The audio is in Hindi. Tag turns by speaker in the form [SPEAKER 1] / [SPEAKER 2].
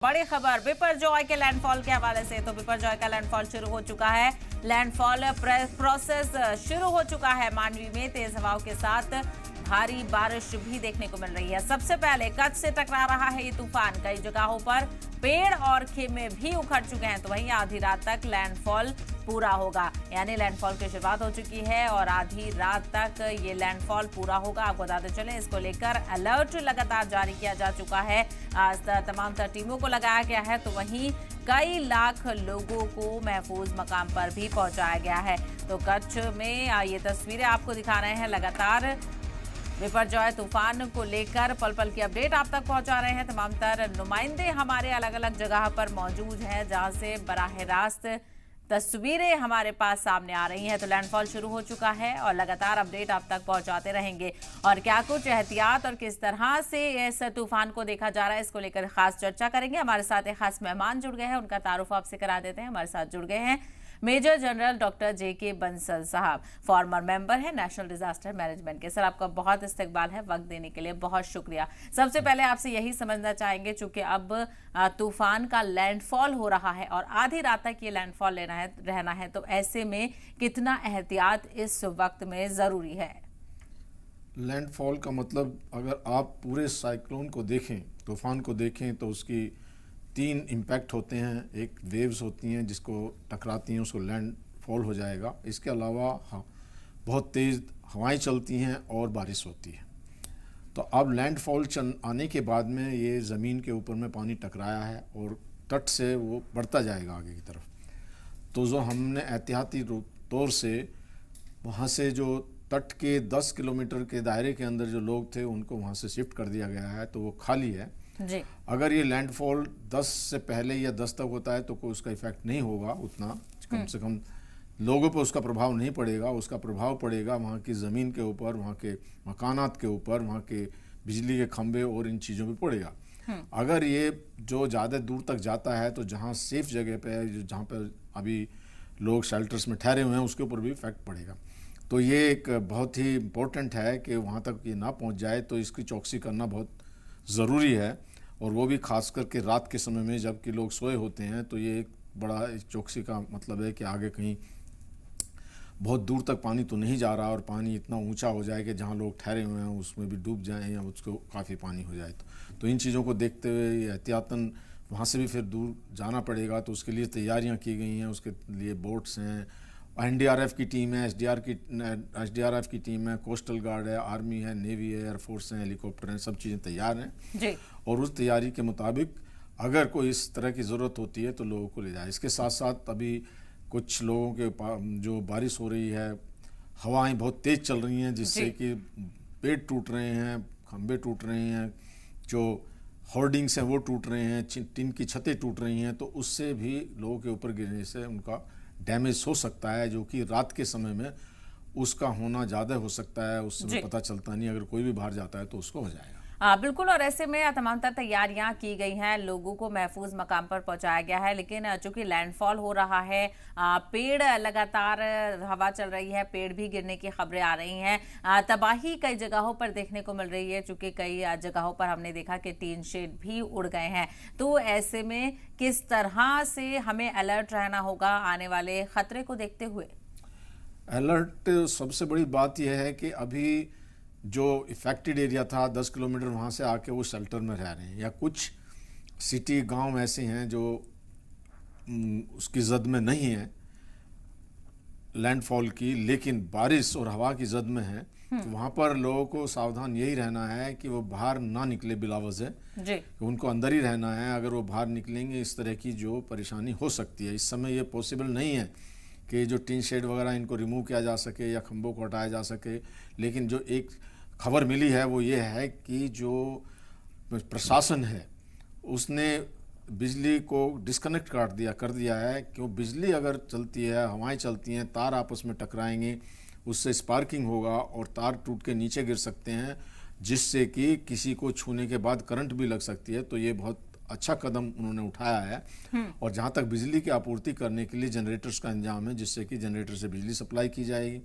[SPEAKER 1] बड़ी खबर बिपरजॉय के लैंडफॉल के हवाले से। तो बिपरजॉय का लैंडफॉल शुरू हो चुका है। लैंडफॉल प्रोसेस शुरू हो चुका है। मांडवी में तेज हवाओं के साथ भारी बारिश भी देखने को मिल रही है। सबसे पहले कच्छ से टकरा रहा है ये तूफान। कई जगहों पर पेड़ और खेमे भी उखड़ चुके हैं। तो वहीं आधी रात तक लैंडफॉल पूरा होगा, यानी लैंडफॉल की शुरुआत हो चुकी है और आधी रात तक ये लैंडफॉल पूरा होगा। आपको बताते चलें, इसको लेकर अलर्ट लगातार जारी किया जा चुका है। आज तमाम टीमों को लगाया गया है। तो वहीं कई लाख लोगों को महफूज मकाम पर भी पहुंचाया गया है। तो कच्छ में ये तस्वीरें आपको दिखा रहे हैं। लगातार बिपरजॉय तूफान को लेकर पल पल की अपडेट आप तक पहुंचा रहे हैं। तमाम नुमाइंदे हमारे अलग अलग जगह पर मौजूद हैं, जहां से बराह रास्त तस्वीरें हमारे पास सामने आ रही हैं। तो लैंडफॉल शुरू हो चुका है और लगातार अपडेट आप तक पहुंचाते रहेंगे। और क्या कुछ एहतियात और किस तरह से इस तूफान को देखा जा रहा है, इसको लेकर खास चर्चा करेंगे। हमारे साथ एक खास मेहमान जुड़ गए हैं, उनका तारुफ आपसे करा देते हैं। हमारे साथ जुड़ गए हैं major general doctor J K. Bansal साहब, फॉर्मर मेंबर है नेशनल डिजास्टर मैनेजमेंट के। सर, आपका बहुत इस्तकबाल है, वक्त देने के लिए बहुत शुक्रिया। सबसे पहले आपसे यही समझना चाहेंगे, चूंकि अब तूफान का लैंडफॉल हो रहा है और आधी रात तक ये लैंडफॉल रहना है, तो ऐसे में कितना एहतियात इस वक्त में जरूरी है?
[SPEAKER 2] लैंडफॉल का मतलब, अगर आप पूरे साइक्लोन को देखें, तूफान को देखें, तो उसकी 3 इम्पैक्ट होते हैं। एक वेव्स होती हैं जिसको टकराती हैं, उसको लैंडफॉल हो जाएगा। इसके अलावा बहुत तेज़ हवाएं चलती हैं और बारिश होती है। तो अब लैंडफॉल आने के बाद में ये ज़मीन के ऊपर में पानी टकराया है और तट से वो बढ़ता जाएगा आगे की तरफ। तो जो हमने एहतियाती तौर से वहाँ से जो तट के 10 किलोमीटर के दायरे के अंदर जो लोग थे उनको वहाँ से शिफ्ट कर दिया गया है, तो वो खाली है
[SPEAKER 1] जी।
[SPEAKER 2] अगर ये लैंडफॉल 10 से पहले या 10 तक होता है तो कोई उसका इफेक्ट नहीं होगा उतना, कम से कम लोगों पर उसका प्रभाव नहीं पड़ेगा। उसका प्रभाव पड़ेगा वहाँ की ज़मीन के ऊपर, वहाँ के मकानात के ऊपर, वहाँ के बिजली के खंभे और इन चीज़ों पे पड़ेगा। अगर ये जो ज़्यादा दूर तक जाता है तो जहाँ सेफ जगह पे है, जहाँ पर अभी लोग शेल्टर्स में ठहरे हुए हैं, उसके ऊपर भी इफेक्ट पड़ेगा। तो ये एक बहुत ही इम्पोर्टेंट है कि वहाँ तक ये ना पहुँच जाए, तो इसकी चौकसी करना बहुत ज़रूरी है। और वो भी खास करके रात के समय में जबकि लोग सोए होते हैं। तो ये एक बड़ा चौकसी का मतलब है कि आगे कहीं बहुत दूर तक पानी तो नहीं जा रहा और पानी इतना ऊंचा हो जाए कि जहां लोग ठहरे हुए हैं उसमें भी डूब जाएं या उसको काफ़ी पानी हो जाए। तो इन चीज़ों को देखते हुए एहतियातन वहाँ से भी फिर दूर जाना पड़ेगा। तो उसके लिए तैयारियाँ की गई हैं, उसके लिए बोट्स हैं, एनडीआरएफ की टीम है, एसडीआरएफ की टीम है, कोस्टल गार्ड है, आर्मी है, नेवी है, एयरफोर्स है, हेलीकॉप्टर हैं, सब चीज़ें तैयार हैं
[SPEAKER 1] जी।
[SPEAKER 2] और उस तैयारी के मुताबिक अगर कोई इस तरह की ज़रूरत होती है तो लोगों को ले जाए। इसके साथ साथ अभी कुछ लोगों के जो बारिश हो रही है, हवाएं बहुत तेज़ चल रही हैं जिससे कि पेड़ टूट रहे हैं, खंभे टूट रहे हैं, जो होर्डिंग्स हैं वो टूट रहे हैं, टिन की छतें टूट रही हैं। तो उससे भी लोगों के ऊपर गिरने से उनका डैमेज हो सकता है, जो कि रात के समय में उसका होना ज़्यादा हो सकता है। उस समय पता चलता नहीं, अगर कोई भी बाहर जाता है तो उसको हो जाएगा।
[SPEAKER 1] बिल्कुल। और ऐसे में तमाम तैयारियां की गई हैं, लोगों को महफूज मकाम पर पहुंचाया गया है। लेकिन चूंकि लैंडफॉल हो रहा है, पेड़ लगातार, हवा चल रही है, पेड़ भी गिरने की खबरें आ रही हैं, तबाही कई जगहों पर देखने को मिल रही है। चूंकि कई जगहों पर हमने देखा कि टीन शेड भी उड़ गए हैं। तो ऐसे में किस तरह से हमें अलर्ट रहना होगा आने वाले खतरे को देखते हुए?
[SPEAKER 2] अलर्ट सबसे बड़ी बात यह है कि अभी जो इफेक्टेड एरिया था 10 किलोमीटर, वहाँ से आके वो शेल्टर में रह रहे हैं, या कुछ सिटी गांव ऐसे हैं जो उसकी जद में नहीं है लैंडफॉल की, लेकिन बारिश और हवा की जद में है। तो वहाँ पर लोगों को सावधान यही रहना है कि वो बाहर ना निकले बिला वजह, उनको अंदर ही रहना है। अगर वो बाहर निकलेंगे इस तरह की जो परेशानी हो सकती है। इस समय ये पॉसिबल नहीं है कि जो टीन शेड वगैरह इनको रिमूव किया जा सके या खंभों को हटाया जा सके। लेकिन जो एक खबर मिली है वो ये है कि जो प्रशासन है उसने बिजली को डिस्कनेक्ट कर दिया है। क्यों? बिजली अगर चलती है, हवाएं चलती हैं, तार आपस में टकराएंगे, उससे स्पार्किंग होगा और तार टूट के नीचे गिर सकते हैं, जिससे कि किसी को छूने के बाद करंट भी लग सकती है। तो ये बहुत अच्छा कदम उन्होंने उठाया है। और जहाँ तक बिजली की आपूर्ति करने के लिए जनरेटर्स का इंतजाम है, जिससे कि जनरेटर से बिजली सप्लाई की जाएगी।